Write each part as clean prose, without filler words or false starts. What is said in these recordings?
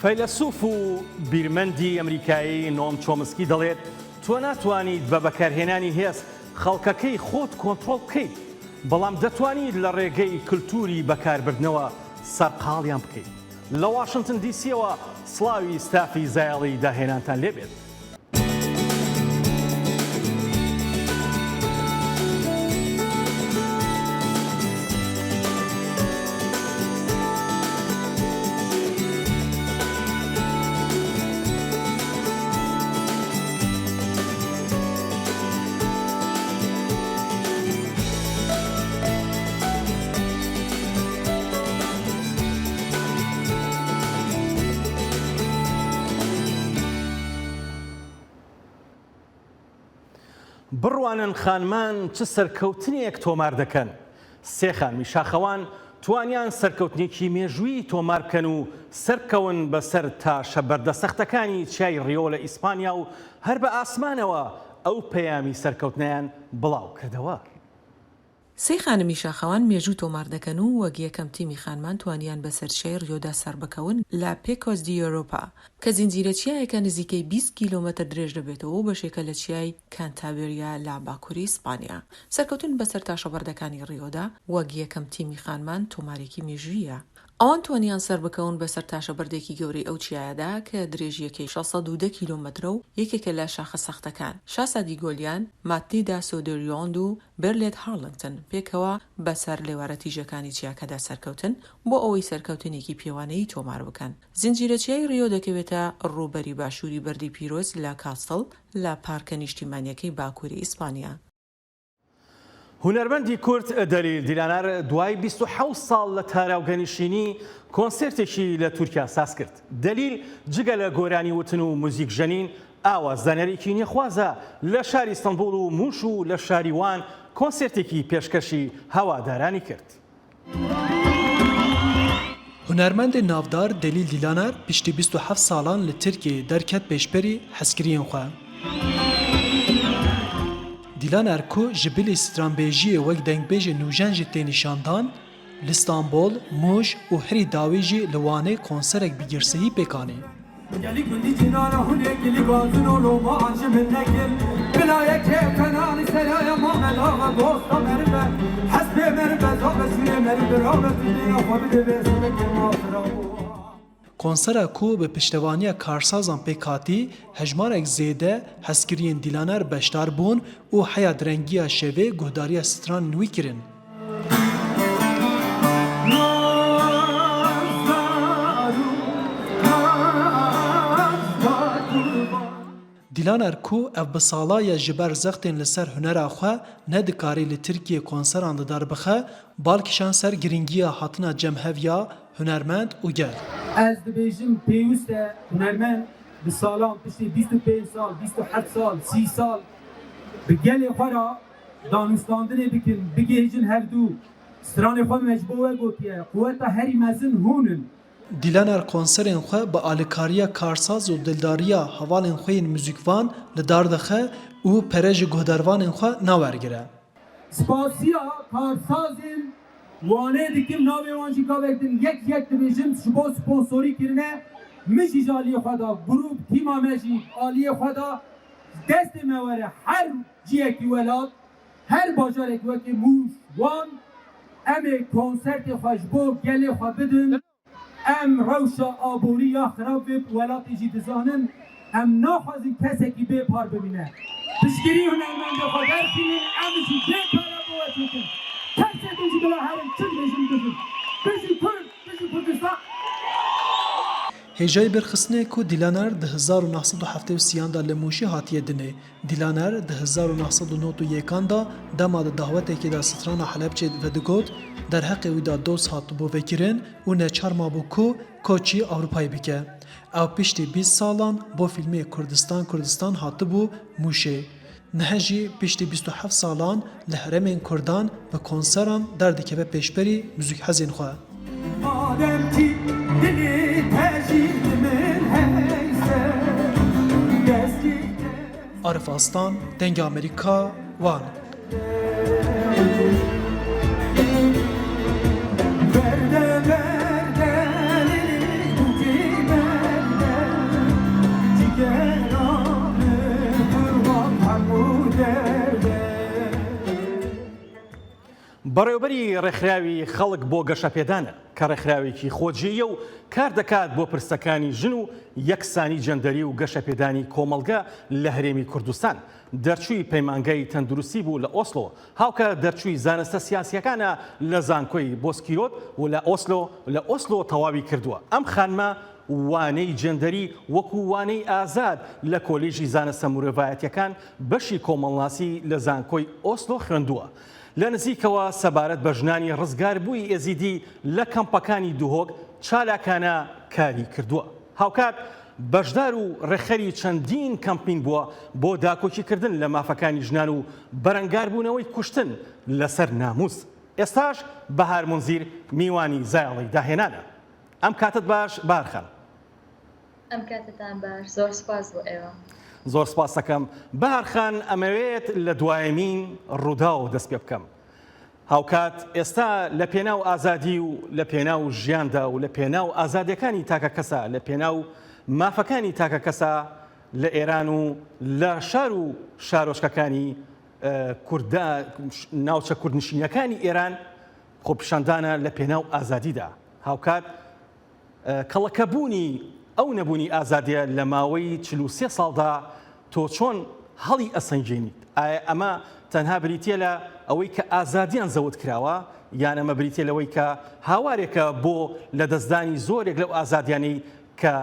فەیلسوف و بیرمەندی ئەمریکایی نۆم چۆمسکی دەڵێت تۆ ناتوانیت بە بەکارهێنانی هێز خەڵکەکەی خۆت کۆنتڕۆڵ بکەیت، بەڵام دەتوانیت لە ڕێگەی کللتوری بەکاربردنەوە سەرقاڵیان بکەیت. لە واشنگتن دیسیەوە سڵاوی ستافی زایڵی داهێنانتان لێبێت. بڕوانن خانمان چ سەرکەوتنێک تۆمار دەکەن. سێ خانمی شاخەوان توانیان سەرکەوتنێکی مێژووی تۆمار بکەن و سەرکەون بەسەر تاشە بەردەسەختەکانی چای ڕیۆ لە ئیسپانیا و هەر بە ئاسمانەوە ئەو پەیامی سەرکەوتنیان بڵاو کردەوە. سێ خانمی شاخەوان مێژوو تۆمار دەکەن و وەک یەکەم تیمی خانمان توانیان بەسەر چای ڕیۆدا سەر بکەون لە پێکۆس دی ئۆروپا کە زنجیرە چیایەکە نزیکەی 20 کیلۆمەتر درێژ دەبێتەوە و بەشێکە لە چیای کانتابریا لە باکووری ئیسپانیا. سەرکەوتن بەسەر تاشەبەردەکانی ڕیۆدا وەک یەکەم تیمی خانمان تۆمارێکی مێژوویە. ئەوان توانیان سەر بکەون بەسەر تاشەبەردێکی گەورەی ئەو چیایەدا کە درێژیەکەی 602 کیلۆمەترە و یەکێکە لە شاخە سەختەکان شاسادی گۆلیان، ماتیدا سۆدریۆند و بێرلێت هارلنگتن پێکەوە بەسەر لێوارە تیژەکانی چیاکەدا سەرکەوتن بۆ ئەوەی سەرکەوتنێکی پێوانەی تۆمار بکەن. زنجیرە چیای ڕیۆ دەکەوێتە ڕووبەری باشووری بەردی پیرۆز لە کاستڵ لە پارکە نیشتیمانیەکەی باکووری ئیسپانیا. هونەرمەندی کورد دەلیل دیلانەر دوای 27 ساڵ لە تاراوگەنیشتنی کۆنسێرتێکی لە تورکیا ساز کرد. دەلیل جگە لە گۆرانی وتن و موزیک ژەنین ئاوازدانەرێکی نێخوازە لە شاری ئیستەنبوڵ و موش و لە شاری وان کۆنسێرتێکی پێشکەشی هەوادارانی کرد. هونەرمەندی ناودار دەلیل دیلانەر پشتی 27 ساڵان لە تورکیە دەرکەت پێشبەری حەزکردیên xwe. دیلانەر ku ji bilî stranbêjiyê wek dengbêjê nûjen jî tê nîşandan, li Stenbol, Muş û herî dawî jî li Wanê konserek bîgirsehî pêkanî. Konsera ku bi piştevaniya karsazan pêk hatî, hejmarek zêde hezkiriyên Dîlaner beşdar bûn û heya direngiya şevê guhdariya stran nû kirin. Dîlaner ku ev bi salaya ji ber zextên li ser hunera xwe nedikarî li Tirkiye konseran didar bixe, balkişan ser giringiya hatina cemheviya hunermend û gel. Ez dibêjim pêwîst e hunermend bi salan piştî 25 sal, 27 sal, 30 sal bi gelê xwe ra danûstandinê bikin, bigêjin hevdû. Stranê xwe mecbûr we gotiye, quweta herî mezin hûnin. Dîlaner konserên xwe bi alîkariya karsaz û dildariya hevalên xwe yên muzîkvan li dar dixe û pere ji guhdarvanên xwe nawergire. Spasiya karsazên Wanê dikim navê wan jî kavek din yek dibêjim ji bo sponsorî kirine min jî ji aliyê xwe da grûp tîma me jî aliyê xwe da destê me were her ciyekî welat her bajarek wekî Muş, Wan em ê konsertê xwe ji bo gelê xwe bidin em rewşa aborî ya xirab vê welatê jî dizanin em naxwazin kesekî bêpar bibîne. Piştgirî hunermendê xwe derxînin em jî bêpare bo we çêtin. Hêjayê berxistinê ku Dîlaner di 1973 da li Mûşê hatiye dinê. Dîlaner di 1991 da dema di daweteke da strana Helepçê vedigot, derheqê wî da doz hatibû vekirin û neçar mabû ku koçî Ewropayê bike. Ew piştî 20 salan bo fîlmê Kurdistan hatibû Mûşê. Nihe jî piştî 27 salan li heremên Kurdan bi konseran derdikeve pêşberî muzîkhezên xwe. Arif Aslan, Dengê Amerîka, Wan. بەڕێوەبەری ڕێکخراوی خەڵک بۆ گەشەپێدانە کە ڕێکخراوێکی خۆجیە و کار دەکات بۆ پرسەکانی ژن و یەکسانی جەندەری و گەشەپێدانی کۆمەڵگە لە هەرێمی کوردستان. دەرچووی پەیمانگای تەندروستی بوو لە ئۆسلۆ، هاوکە دەرچووی زانستە سیاسیەکانە لە زانکۆی بۆسکیرۆت و لە ئۆسلۆ تەواوی کردووە. ئەم خانمە وانەی جەندەری وەکو وانەی ئازاد لە کۆلیژی زانستە مرۆڤایەتیەکان بەشی کۆمەڵناسی لە زانکۆی ئۆسلۆ خوێندووە. لە نزیکەوە سەبارەت بە ژنانی ڕزگار بووی ئێزیدی لە کەمپەکانی دووهۆک چالاکانە کاری کردووە. هاوکات بەشدار و ڕێخەری چەندین کەمپین بووە بۆ داکۆکیکردن لە مافەکانی ژنان و بەرەنگاربوونەوەی کوشتن لەسەر ناموس. ئێستاش بەهار مونزیر میوانی زایڵی داهێنانە. ئەم کاتت باش بارخەن. ئەم کاتتان باش، زۆر سپاس بۆ ئێوە. زۆر سپاس دەکەم. بەهارخان ئەمەوێت لە دوایەمین ڕوودا و دەست پێ بکەم. هاوکات ئێستا لە پێناو ئازادی و لە پێناو ژیاندا و لە پێناو ئازادیەکانی تاکە کەسە، لە پێناو مافەکانی تاکە کەسە لە ئێران و لە شار و شارۆچکەکانی ناوچە کوردنشینەکانی ئێران خۆپیشاندانە لە پێناو ئازادیدا. هاوکات کەڵەکەبوونی ئەو نەبوونی ئازادیە لە ماوەی 43 ساڵدا تۆ چۆن هەڵی ئەسەنجێنیت؟ ئایا ئەمە تەنها بریتە لە ئەوەی کە ئازادیان زەوت کراوە، یان ئەمە بریتە لەوەی کە هاوارێکە بۆ لە دەستدانی زۆرێک لەو ئازادیانەی کە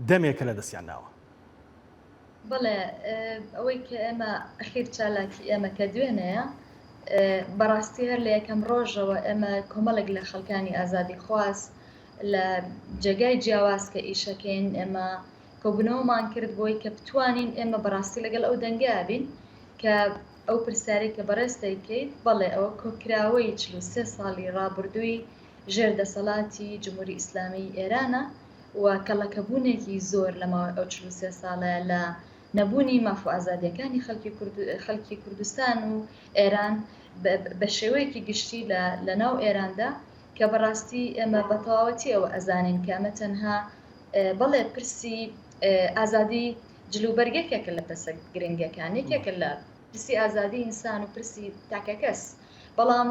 دەمێکە لە دەستیان ناوە؟ بەڵێ ئەوەی کە ئێمە ئەخیر چالاکی ئێمە کە دوێنەیە، بەڕاستی هەر لە یەکەم ڕۆژەوە ئێمە کۆمەڵێک لە خەڵکانی ئازادی خواست لە جێگای جیاواز کە ئیشەکەین ئێمە کۆبوونەوەمان کرد بۆی کە بتوانین ئێمە بەڕاستی لەگەڵ ئەو دەنگا بین کە ئەو پرسیارەی کە بەڕێستە دەکەیت. بەڵێ ئەوە کۆکراوەی 43 ساڵی ڕابردووی ژێر دەسەڵاتی جمهوری ئیسلامی ئێرانە و کەڵەکەبوونێکی زۆر لە ماوەی ئەو 43 ساڵە لە نەبوونی مافو ئازادیەکانی خەڵکی کوردستان و ئێران بە شێوەیەکی گشتی لە ناو ئێراندا کە بەڕاستی ئێمە بە تەواوەتی ئەوە ئەزانین کە ئەمە تەنها بەڵێ پرسی ئازادی جلوبەرگێکێکە لە پەسە گرنگەکانێکێکە لە پرسی ئازادی ئینسان و پرسی تاکە کەس. بەڵام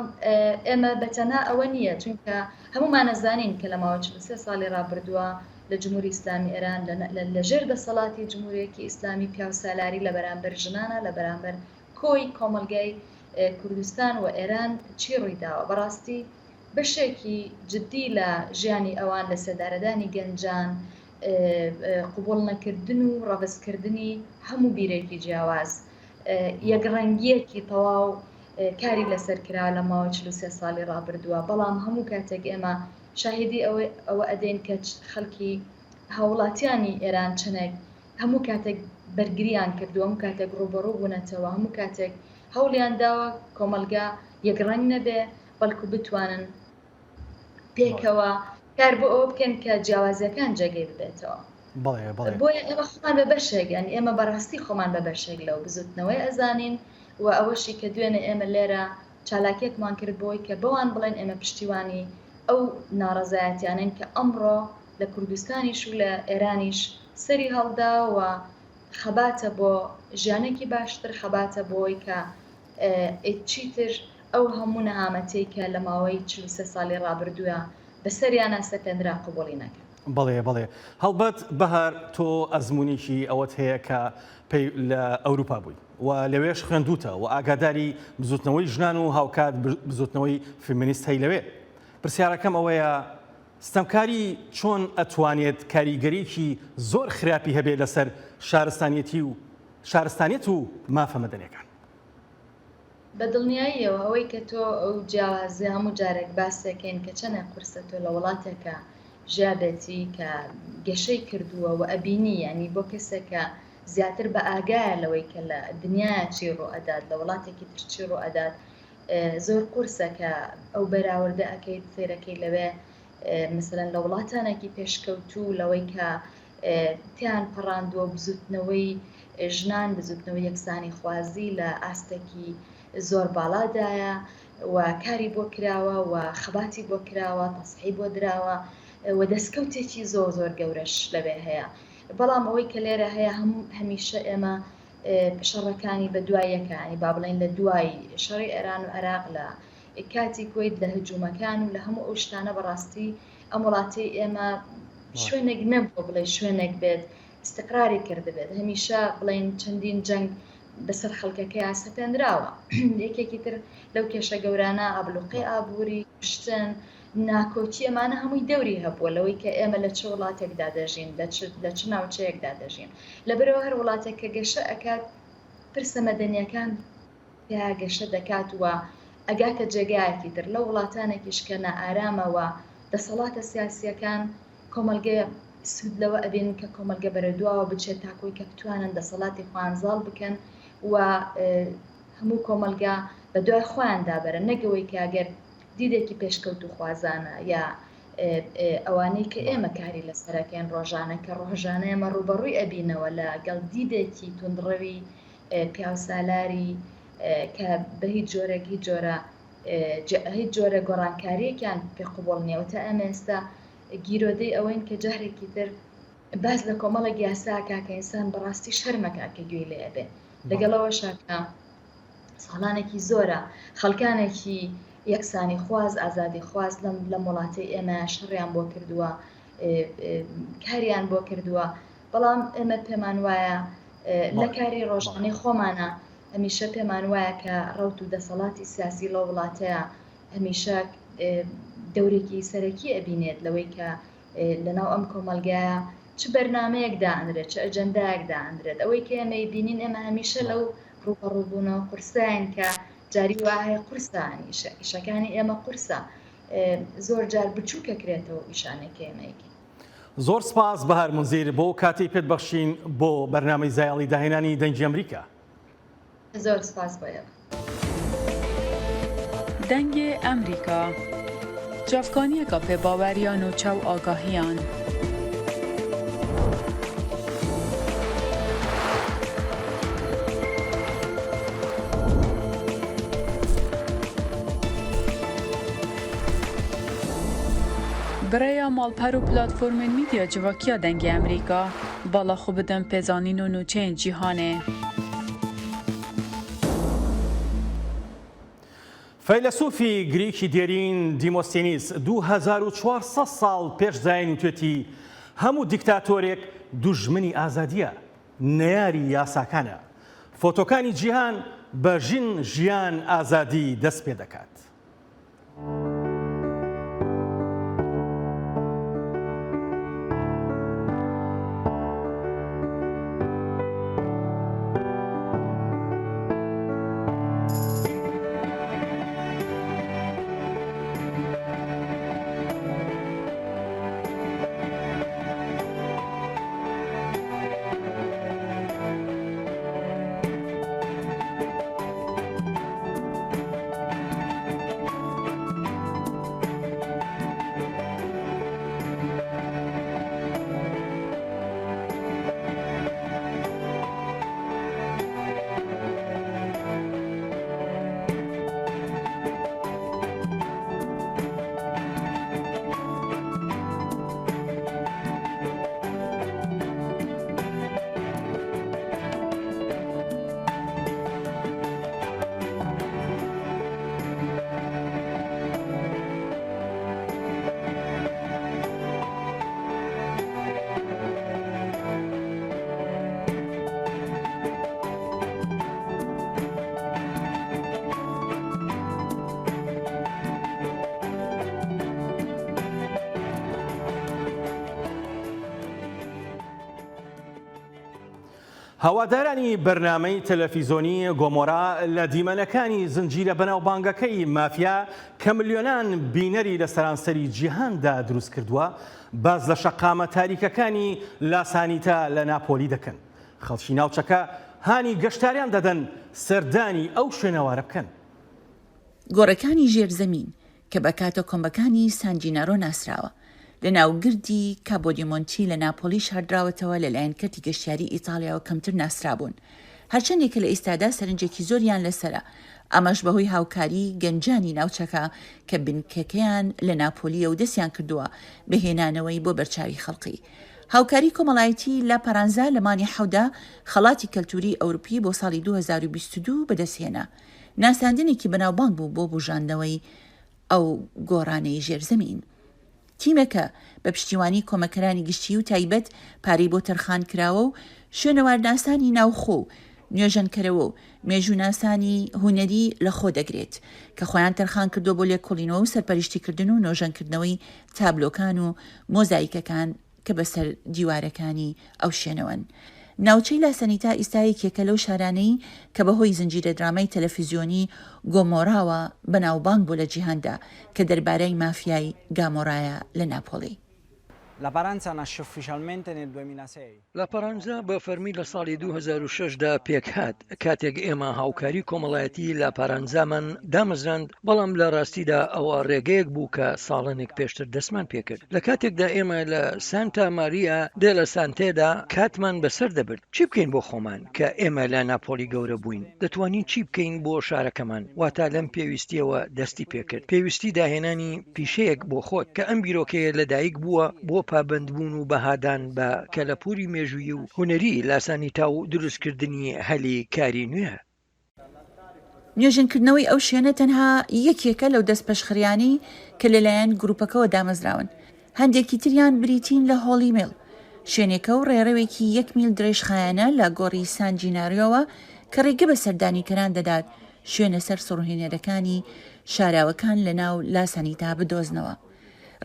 ئێمە بەتەنها ئەوە نییە، چونکە هەمومان ئەزانین کە لە ماوەی 43 ساڵی ڕابردووە لە جمهوری ئیسلامی ئێران لە ژێر دەسەڵاتی جمهوریەتی ئیسلامی پیاوسالاری لە بەرامبەر ژنانە، لە بەرامبەر کۆی کۆمەلگای کوردستان و ئێران چی ڕوویداوە. بەڕاستی بەشێکی جدی لە ژیانی ئەوان لە سەردارەدانی گەنجان، قوبوڵ نەکردن و ڕەوەزکردنی هەموو بیرێکی جیاواز، یەکڕەنگیەکی تەواو کاری لەسەر کرا لە ماوەی 43 ساڵی ڕابردووە. بەڵام هەموو کاتێک ئێمە شاهدی ئەوە ئەدەین کە خەڵکی هاوڵاتیانی ئێران چنێک هەموو کاتێک بەرگریان کردو، هەموو کاتێک ڕوبەڕوو بوونەتەوە، هەموو کاتێک هەوڵیان داوە کۆمەلگا یەکڕەنگ نەبێ، بەڵکو بتوانن پێکەوە کار بۆ ئەوە بکەن کە جیاوازیەکان جێگەی ببێتەوە. بۆیە ئێمە خۆمان بە بەشێک، یعنی ئێمە بەڕاستی خۆمان بە بەشێک لەو بزوتنەوەی ئەزانین و ئەوەشی کە دوێنێ ئێمە لێرە چالاکێکمان کرد بۆی کە بەوان بڵێن ئێمە پشتیوانی ئەو ناڕەزایەتیانن کە ئەمڕۆ لە کوردستانیش و لە ئێرانیش سەری هەڵدا و خەباتە بۆ ژیانێکی باشتر، خەباتە بۆی کە چیتر ئەو هەموو نەهامەتەی کە لە ماوەی 43 ساڵی ڕابردووە بەسەریانە سەپێنرا قوبوڵی نەکرد. بەڵێ هەڵبەت بەهار تۆ ئەزمونیشی ئەوەت هەیە کە لە ئەوروپا بووی و لەوێش خوێندوتە و ئاگاداری بزوتنەوەی ژنان و هاوکات بزوتنەوەی فیمینیست هەی لەوێ. پرسیارەکەم ئەوەیە ستەمکاری چۆن ئەتوانێت کاریگەریکی زۆر خراپی هەبێت لەسەر شارستانیەت و مافە مەدەنیەکان؟ بەدڵنیاییەوە ئەوەی کە تۆ ئەو جیاوازی هەموو جارێک باسەکەین کە چەنە قورسە تۆ لە وڵاتێکە ژیابێتی کە گەشەی کردووە و ئەبینی، ینی بۆ کەسێکە زیاتر بە ئاگایە لەوەی کە لە دنیاە چی ڕۆئەدات، لە وڵاتێکی تر چی ڕۆئەدات، زۆر قورسە کە ئەو بەراوردە ئەەکەیت سێرەکەی لەوێ مثلەن لە وڵاتانێکی پێشکەوتوو لەوەی کە تیان پەڕاندووە بزوتنەوەی ژنان، بزوتنەوەی یەکسانی خوازی لە ئاستێکی زۆر باڵادایە و کاری بۆ کراوە و خەباتی بۆ کراوە، تەسحی بۆ دراوە و دەستکەوتێکی زۆر گەورەش لەوێ هەیە. بەڵام ئەوەی کە لێرە هەیە هەمیشە ئێمە شەڕەکانی بە دوایەکانی با بڵێن لە دوای شەڕی ئێران و عێراق لە کاتی کۆیت لە هجوومەکان و لە هەموو ئەو شتانە بەڕاستی ئەم وڵاتی ئێمە شوێنێک نەبووە بڵێ شوێنێک بێت استقراری کردبێت هەمیشە بڵێن چەندین جەنگ بەسەر خەڵکەکەی سەپێنراوە یەکێکی تر لەو کێشە گەورانە ئابلوقی ئابووری شتن ناکۆچی ئەمانە هەمووی دەوری هەبووە لەوەی کە ئێمە لە چه وڵاتێکدا دەژین لە چ ناوچەیەکدا دەژین لەبەرەوە هەر وڵاتێک کە گەشە ئەکات پرسە مەدەنیەکان یا گەشە دەکات وە ئەگاتە جێگایەکی تر لە وڵاتانێکیش کە نائارامەوە دەسەڵاتە سیاسیەکان کۆمەلگە سوود لەوە ئەبین کە کۆمەلگە بەرەدواوە بچێت تاکۆی کە بتوانن دەسەڵاتی خوانزاڵ بکەن و هەموو کۆمەلگا بە دوای خۆیاندا بەرە نەگەوەی کە ئەگەر دیدێکی پێشکەوت و خوازانە یا ئەوانەی کە ئێمە کاری لەسەرەکەن ڕۆژانە کە ڕۆژانە ئێمە ڕوبەڕووی ئەبینەوە لە گەڵ دیدێکی تونندڕەوی پیاوسالاری کە بە هیچ جۆرێک هیچ جۆرە گۆڕانکاریەکیان پێقوبڵ نیەوەتە ئەمە ئێستا گیرۆدەی ئەوەین کە جارێکی تر باز لە کۆمەڵێک یاساکە کە ئینسان بەڕاستی شەرمەکە کە گوێی لێ ئەبێ لەگەڵەوە شاکە ساڵانێکی زۆرە خەڵکانێکی یەکسانی خواز ئازادی خواز لە وڵاتی ئێمە شەڕیان بۆ کردووە کاریان بۆ کردووە بەڵام ئێمە پێمان وایە لە کاری ڕۆژانەی خۆمانە هەمیشە پێمان وایە کە ڕەوت و دەسەڵاتی سیاسی لە وڵاتەیە هەمیشە دەورێکی سەرەکی ئەبینێت لەوەی کە لەناو ئەم کۆمەلگایە چ بەرنامەیەکدا ئەندرێت چ ئەجەندایەکدا ئەندرێت ئەوەی کە ئێمە بینین ئێمە هەمیشە لەو ڕووپەڕووبوونەوە قورسایان کە جاری وایە قورسانی ئیشەکانی ئێمە قورسە زۆر جار بچووکەکرێتەوە ئیشانێکی ئێمەیەکی زۆر سپاس بەهار منزیر بۆ کاتی پێت بەخشین بۆ بەرنامەی زایاڵی داهێنانی دەنگی ئەمریکا زۆر سپاس بۆیە دەنگی ئەمریکا جافکانیەکە پێباوەریان و چاو ئاگاهیان برای مالپەر و پلاتفۆرمên میدیا civakîya dengê Amerîka bala xwe bidin pêzanîn û nûçeyên cîhanê. فەیلسوفی گریکی دێرین دیمۆستێنیس 2400 ساڵ پێش زایانی توێتی هەموو دیکتاتۆرێک دوژمنی ئازادیە نەیاری یاساکانە فۆتۆکانی جیهان بە ژیان ئازادی دەست پێ دەکات. هەوادارانی بەرنامەی تەلەڤیزۆنی گۆمۆرا لە دیمەنەکانی زنجیرە بەناوبانگەکەی مافیا کە ملیۆنان بینەری لە سەرانسەری جیهاندا دروست کردووە باز لە شەقامە تاریکەکانی لاسانیتا لە ناپۆلی دەکەن. خەڵکی ناوچەکە هانی گەشتاریان دەدەن سەردانی ئەو شوێنەوارە بکەن. گۆڕەکانی ژێرزەمین کە بە کاتە کۆمبەکانی سان جینارۆ ناسراوە لە ناوگردی کابۆدیمۆنتی لە ناپۆلی شاردراوەتەوە لەلایەن کەتی گەشتیاری ئیتاڵیاوە کەمتر ناسرابوون. هەرچەندێکە لە ئێستادا سەرنجێکی زۆریان لەسرە، ئەمەش بەهۆی هاوکاری گەنجانی ناوچەکە کە بنکەکەیان لە ناپۆلیە و دەستیان کردووە بەهێنانەوەی بۆ بەرچاوی خەڵقی. هاوکاری کۆمەڵایەتی لە پەرانزا لە مانی حەودا خەڵاتی کەلتوری ئەوروپی بۆ ساڵی 2022 بەدەستهێنا. ناساندنێکی بەناوبانگ بوو بۆ بژاندنەوەی ئەو گۆڕانەی ژێرزەمین. تیمەکە بە پشتیوانی کۆمەکەرانی گشتی و تایبەت پارەی بۆ تەرخان کراوە و شوێنەواردناسانی ناوخۆ و نوێژەنکەرەوە و مێژووناسانی هوەری لە خۆ دەگرێت کە خۆیان تەرخان کردو بۆ لێکۆڵینەوە و سەرپەرشتیکردن و نۆژەنکردنەوەی تابلۆکان و مۆزایکەکان کە بەسەر دیوارەکانی ئەو شوێنەوەن. ناوچەی لاسەنیتا ئیستایەکێکە لەو شارانەی کە بەهۆی زنجیرە درامای تەلەڤیزیۆنی گۆمۆراوە بەناوبانگ بوو لە جیهاندا کە دەربارەی مافیای گامۆرایە لە ناپۆلی. لاپارانزا بە فەرمی لە ساڵی 2006دا پێک هات کاتێک ئێمە هاوکاری کۆمەڵایەتی لاپارانزامان دامەزراند، بەڵام لە ڕاستیدا ئەوە ڕێگەیەک بوو کە ساڵێنێک پێشتر دەستمان پێکرد. لە کاتێکدا ئێمە لە سانتا ماریا دێ لە سانتێدا کاتمان بەسەر دەبرد، چی بکەین بۆ خۆمان کە ئێمە لە ناپۆلی گەورە بووین؟ دەتوانین چی بکەین بۆ شارەکەمان؟ واتە لەم پێویستیەوە دەستی پێکرد، پێویستی داهێنانی پیشەیەک بۆ خۆت کە ئەم بیرۆکەیە لەدایک بووە بۆ پابندبوون و بەهادان بە کەلەپوری مێژووی و هوەری لاسانیتا و دروستکردنی هەلی کاری نوێ. نوێژنکردنەوەی ئەو شوێنە تەنها یەکێکە لەو دەستپەشخریانی کە لەلایەن گروپەکەەوە دامەزراون. هەندێکی تریان بریتین لە هۆڵی میل، شوێنێکە و ڕێڕەوێکی 1 میل درێژخایەنە لە گۆڕی سانجیناریۆوە کە ڕێگە بە سەردانیکەران دەدات شوێنە سەر سڕوهێنەرەکانی شاراوەکان لە ناو لاسانیتا بدۆزنەوە.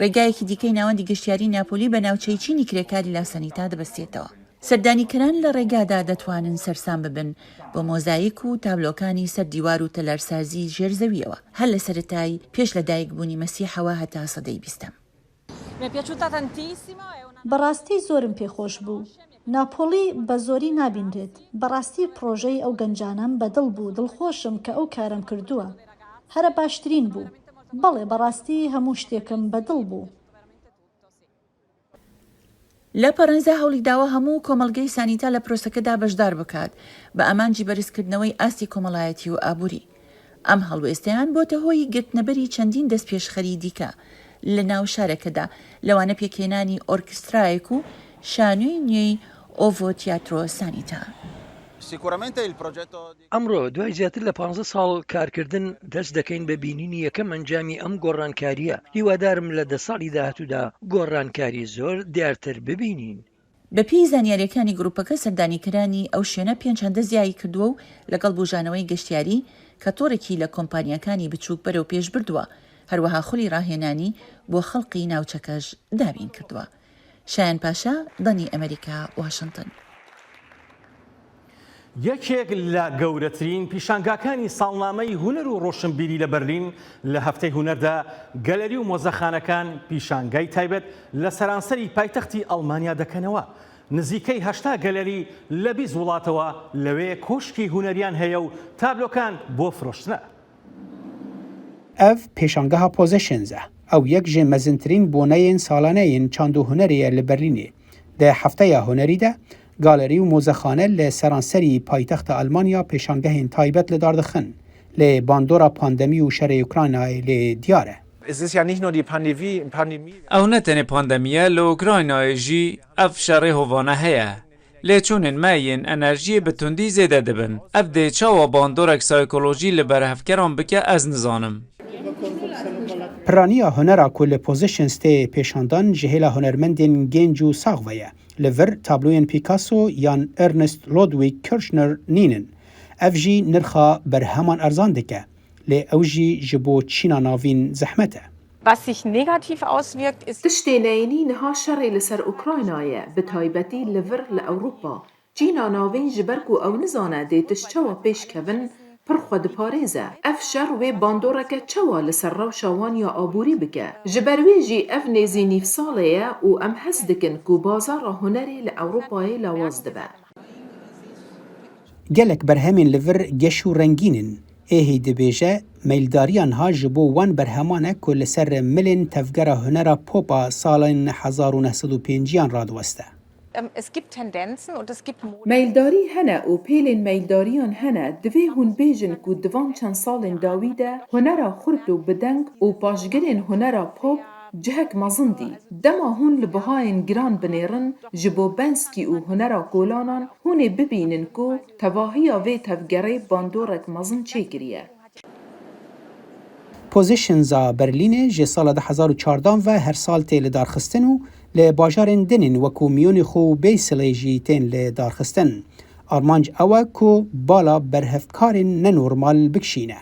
ڕێگایەکی دیکەی ناوەندی گەشتیاری ناپۆلی بە ناوچەی چینی کرێکاری لاسانیتا دەبەستێتەوە. سەردانیکەران لە ڕێگادا دەتوانن سەرسام ببن بۆ مۆزایک و تابلۆکانی سەر دیوار و تەلەرسازی ژێرزەویەوە هەر لە سەرەتای پێش لە دایکبوونی مەسیحەوە هەتا سەدەی 20م. بەڕاستی زۆرم پێخۆش بوو. ناپۆلی بە زۆری نابیندرێت. بەڕاستی پرۆژەی ئەو گەنجانەم بەدڵ بوو، دڵخۆشم کە ئەو کارم کردووە. هەرە باشترین بوو. بەڵێ بەڕاستی هەموو شتێکم بەدڵ بوو. لە پەرەنزا هەوڵی داوە هەموو کۆمەڵگەی سانیتا لە پرۆسەکەدا بەشدار بکات بە ئامانجی بەرزکردنەوەی ئاستی کۆمەڵایەتی و ئابووری. ئەم هەڵوێستیان بۆتە هۆی گرتنەبەری چەندین دەست پێشخەری دیکە لە ناو شارەکەدا، لەوانە پێکێنانی ئۆرکسترایەک و شانووی نوێی ئۆڤۆ تیاترۆ سانیتا. ئەمڕۆ دوای زیاتر لە 15 ساڵ کارکردن دەست دەکەین بە بینینی یەکەم ئەنجامی ئەم گۆڕانکاریە. هیوادارم لە 10 ساڵی داهاتوودا گۆڕانکاری زۆر دیارتر ببینین. بەپێی زانیاریەکانی گروپەکە سەردانیکەرانی ئەو شوێنە پێنجەندە زیایی کردووە و لەگەڵ بژانەوەی گەشتیاری کە تۆڕێکی لە کۆمپانیەکانی بچووک بەرەو پێش بردووە، هەروەها خولی ڕاهێنانی بۆ خەڵقی ناوچەکەش دابین کردووە. شایان پاشا، دەنی ئەمریکا، واشنگتن. یەکێک لە گەورەترین پیشانگاکانی ساڵنامەی هونەر و ڕۆشنبیری لە بەرلین لە هەفتەی هونەردا گەلەری و مۆزەخانەکان پیشانگای تایبەت لە سەرانسەری پایتەختی ئەڵمانیا دەکەنەوە. نزیکەی 80 گەلەری لە 20 وڵاتەوە لەوێ کۆشکی هونەریان هەیە و تابلۆکان بۆ فرۆشتنە. ئەڤ پێشانگەها پۆزیشنزە ئەو یەک ژێ مەزنترین بۆنەیەن ساڵانەیەن چاند و هونەریە لە بەرلینێ. دە هەفتەیە هونەریدا گالری و مۆزەخانە لە سەرانسەری پایتەختە ئەلمانیا پێشانگەهێن تایبەت لە داردەخن لێ باندۆرا پاندەمی و شەرە ئوکراینای لێ دیارە. ئەو نەتەنێ پاندەمیە لە ئوکراینایژی ئەف شەڕێ هۆڤانە هەیە. لێچوونن مایین ئەنەرژیە بە توندی زێدە دەبن. ئەف دێ چاوە باندۆرێک سایکۆلۆژی لە بەرهەفکەران بکە ئەز نزانم. پرانیا هونەرا کو لە پۆزیشنستێ پێشاندان ji hêla hunermendên gênc û saxve ye. Li vir tabloyên Picasso yan Ernest Ludwig Kirchner nînin. Ev jî nirxa berheman erzan dike. Lê ew jî ji bo çîna navîn zehmet e. Tiştê neyînî niha şerê li ser Ukraynayê bi taybetî li vir li Ewropa. Çîna navîn ji ber ku ew nizane dê tişt çawa pêşkevin pir xwe diparêze. Ev şer wê bandoreke çawa li ser rewşa wan ya aborî bike. Ji ber wê jî ev nêzî nîvsalê ye û em hez dikin ku bazara hunerê li Ewropayê lawaz dibe. Gelek berhemên li vir geş û rengînin. Êhî dibêje meldariyan ha ji bo wan berheman e ku li ser milên tevgera hunera popa salên 1905yan radiweste. Meyldarî hene û pêlên meyldarîyan hene divê hûn bêjin ku divan çend salên dawî de hunera xurt û bideng û paşgirên hunera pop cihek mezin dî. Dema hûn li bihayên giran binêrin ji bo Banksy û hunera kolanan hûn ê bibînin ku tevahiya vê tevgerê bandorek mezin çêkiriye. پوزیشنزا برلین جه سال 2014 و هر سال تیل دارخستن و لباجارن دنین وکو میون خو بیسلی جی تین لدارخستن. آرمانج اوه کو بالا برهفکارین ننورمال بکشینه.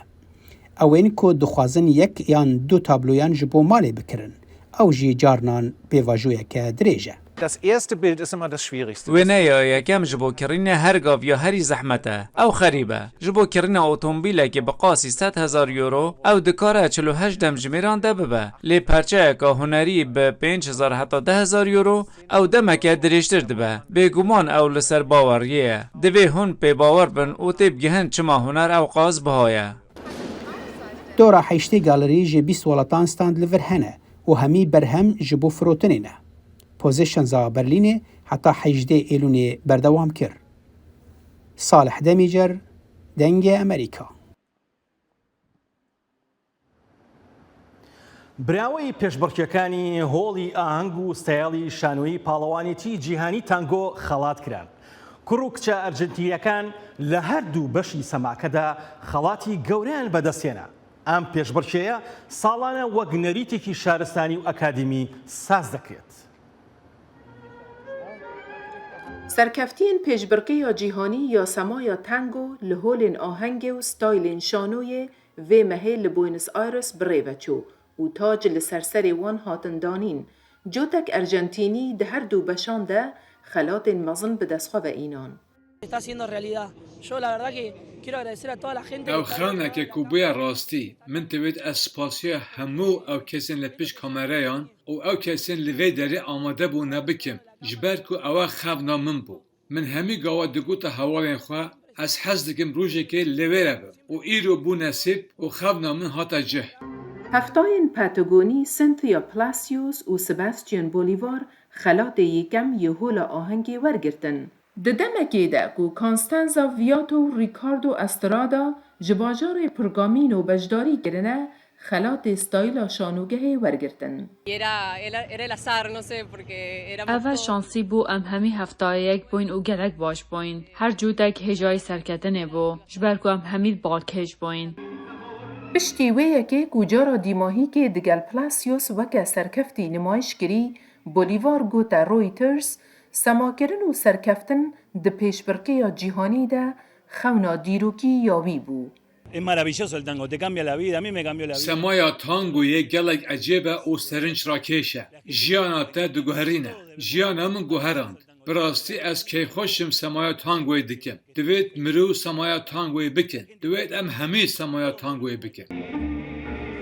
اوین کو دخوازن یک یان دو تابلویان جبو مالی بکرن. او جی جارنان بیواجویه که دریجه. Das erste Bild ist immer das Schwierigste. وینایا یکم جبو کرین هر گاو یا هری زحمته او خریبه جبو کرین اتومبیل که بقاسی 100,000 یورو او دکاره 48 دم جمیران ده ببه لی پرچه که هنری به 5,000 حتی 10,000 یورو او دمکه دریشتر دبه بگومان او لسر باوریه دوی هون پی باور بن او تیب گهن چما هنر او قاز بهایه. دورا حیشتی گالری جی 20 ولاتان ستاند لور هنه و همی برهم جبو فروتنینه. پوزیشنزا برلین حتی 18 ایلونی بردوام کرد. صالح دمیجر دنگ امریکا. براوی پێشبڕکێکانی هۆڵی ئاهەنگ و ستایڵی شانۆیی پاڵەوانێتی جیهانی تانگۆ خەڵات کران. کوڕ و کچە ئەرجنتینیەکان لە هەردوو بەشی سەماکەدا خەڵاتی گەورەیان بەدەستێنە. ئەم پێشبڕکێیە ساڵانە وەک نەریتێکی شارستانی و ئەکادمی ساز دەکرێت. سرکفتین پیشبرکه جیهانی یا سمایا تنگو لهولین آهنگ و ستایلین شانوی و محل بوینس آیرس بریوچو و تاج لسرسر وان هاتن دانین جوتک ارجنتینی ده هر دو بشان ده خلات مزن به دستخواه و اینان. او خانه که کوبویا راستی من توید اسپاسیا همو او کسین لپیش کامرایان او کسین لوی داری آماده بو نبکم جبر کو او خواب نامن بو من همی گاوا دگوت حوالین خواه از حز دکم روژه که لوی ربم او ایرو بو نصیب او خواب نامن هاتا جه. هفتاین پاتاگونی سنتیا پلاسیوس و سباستیان بولیوار خلات یکم یهول آهنگی ورگرتن. ددمکی ده کو کانستانزا ویاتو و ریکاردو استرادا جباجار پرگامینو بجداری کرنه خلات استایل شانوگه ورگرتن. اول شانسی بو ام همی هفته یک بوین و گلک باش بوین. هر جودک هجای سرکتنه بو. جبرکو ام همی بالکش بوین. پشتی ویه که کجارا دیماهی که دگل پلاسیوس وکه سرکفتی نمایش کری بولیوار گوتا رویترز سماکرن و سرکفتن ده پیشبرکه جیهانی ده خونا دیروکی یاوی بو. Es maravilloso el tango, te cambia la vida, a mí me cambió la vida. سمایا تانگو یک گلک عجیبه او سرنج را کشه. جیانا تا دو گوهرینه. جیانا من گوهراند. براستی از که خوشم سمایا تانگوی دکم. دوید مرو سمایا تانگوی بکن. دوید ام همی سمایا تانگوی بکن.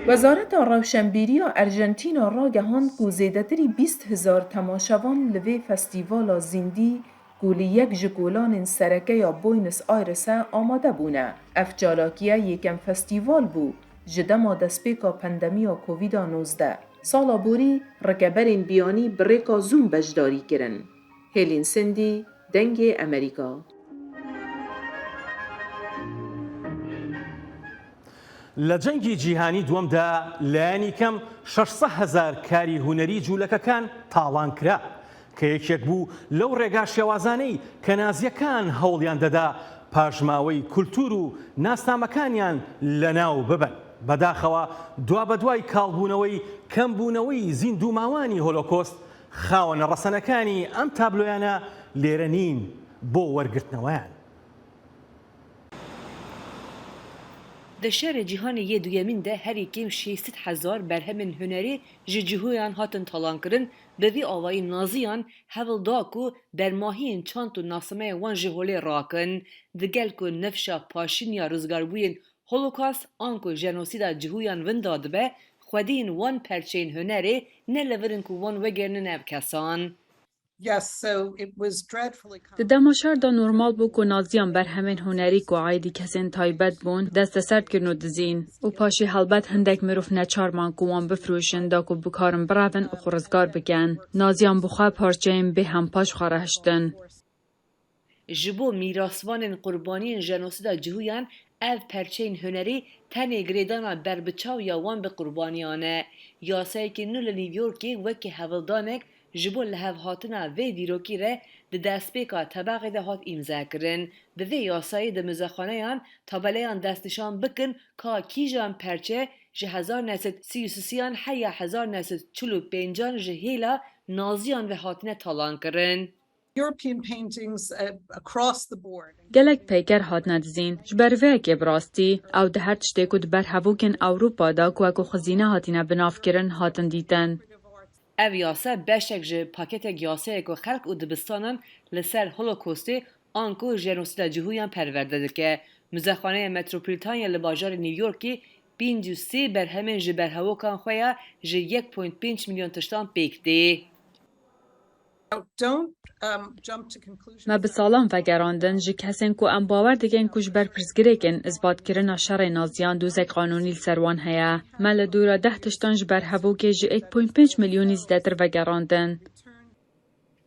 وزارت روشنبیری ارژانتینا را گهاند که زیادتری 20,000 تماشاوان لوی فستیوال زیندی گولی یک جگولان سرکه یا بوینس آیرس آماده بونه. افجالاکیه یکم فستیوال بو جدما دسپیکا پندمیا کوویدا 19. سالا بوری رکبرین بیانی بریکا زوم بجداری کرن. هیلین سندی دنگ امریکا. لە جەنگی جیهانی دووەمدا لایەنی کەم 600,000 کاری هونەری جوولەکەکان تاڵان کرا کە یەکێک بوو لەو ڕێگا شێوازانەی کە نازیەکان هەوڵیان دەدا پاژماوەی کولتور و ناسنامەکانیان لەناو ببن. بەداخەوە دوا بەدوای کاڵبوونەوەی کەمبوونەوەی زیندوماوانی هۆلۆکۆست خاوەنە ڕەسەنەکانی ئەم تابلۆیانە لێرە نین بۆ وەرگرتنەوەیان. در شهر جیهانی دویمین ده هر یکیم 600,000 برهم هنری جهویان هاتن تالان کرن به وی آوای نازیان هول داکو در ماهین چانت و ناسمه وان جهولی راکن دگل کو نفشا پاشین یا رزگاربوین هولوکاست آنکو جنوسیدا جهویان ونداد به خودین وان پرچین هنری نلورن کو وان وگرن نب کسان. دماشار دا نورمال بو که نازیان بر همین هنری که عایدی کسین تایبت بون دست سرد کرنو دزین و پاشی حلبت هندک مروف نچارمان که وان بفروشن دا که بکارن براون و خورزگار بگن. نازیان بخواه پارچین به هم پاش خارهشتن. جبو میراسوان قربانی جنوسیدا جهویان اف پرچین هنری تنه گریدانا بربچاو یا وان به قربانیانه. یاسایی که نول نیویورکی وکی هولدانک جبو لحو هاتنا وی دیروکی ره ده دستپیکا طبقه ده هات امضا کرن ده وی یاسایی ده مزخانه یان تابلیان دستشان بکن که کیجان پرچه ji 1933 heya 1945 ji hêla Naziyan ve hatine talankirin. gelek peyker hatine dizîn ji ber vêyekê bi rastî ew di her tiştê ku di ber hevokên Ewropa da ku wek xwezîne hatine binavkirin hatin dîtin. Ev yasa beşek ji paketek yasayek ku xelk û dibistanan li ser Holokostê an ku jenosîda cihûyan perwerde dike. Muzexaneya Metropolitanya li bajarê New Yorkê 503 berhemên ji berhevokan xwe ya ji 1.5 milyon tiştan pêk tê. Me bi salan vegerandin ji kesên ku em bawer dikin ku ji ber pirsgirêkên izbatkirina şerê naziyan dozek qanûnî li ser wan heye. Me li dûra 10 tiştan ji ber hevokê ji 1.5 milyonî zêdetir vegerandin.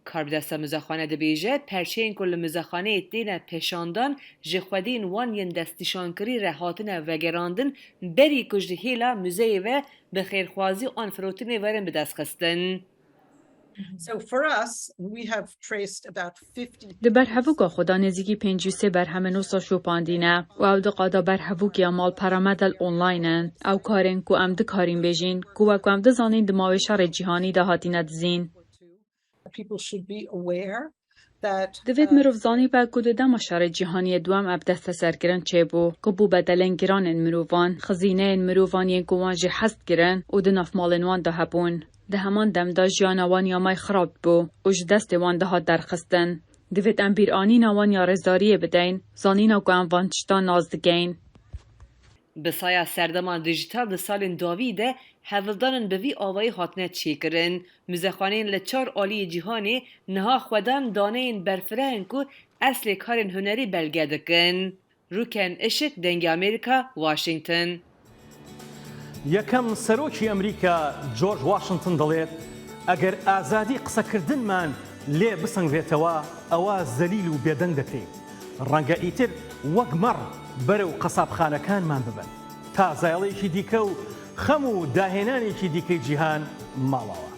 Karbidesta muzexane dibêje perçeyên ku li muzexaneyê têne pêşandan ji xwedîn wan yên destnîşankirî re hatine vegerandin berî ku ji hêla muzeyê ve bi xêrxwazî an firotinê werin bi dest xistin. Di berhevoka xwe da nêzîkî 53 berhemên wisa şopandîne û ew di qada berhevokîya malpera me del onlinein. Ew karên ku em dikarin bêjin ku wek em dizanîn di mavê şerê cîhanî de hatine dizîn. Divêt mirov zanî be ku di dema şerê cîhaniyê duem ev desteserkirin çêbû ku bû bedelên giranên mirovan, xizîneyên mirovan yên ku wan jî hest kirin û di nav malên wan de hebûn. Di heman demda jiyana wan ya may xirab bû û ji destê wan dihat derxistin. Divêt em bîranîna wan ya rêzdariyê bideyn, zanîna ku em van tiştan naz digeyn. Bi saya serdeman dijital di salên davî de hevildanin bi vî avayî hatine çêkirin. Muzexaneyên li 4 aliyê cîhanê niha xwedan daneyên berfirehên ku eslê karên hunerî belge dikin. Rûken Işık, Dengê Amerîka, Washington. یەکەم سەرۆکی ئەمریکا جۆرج واشنگتن دەڵێت ئەگەر ئازادی قسەکردنمان لێ بسەنگرێتەوە ئەوە زەلیل و بێدەنگ دەکرێت ڕەنگە ئیتر وەک مەڕ بەرەو قەسابخانەکانمان ببن تا زایڵێکی دیکە و خەم و داهێنانێکی دیکەی جیهان ماڵەوە.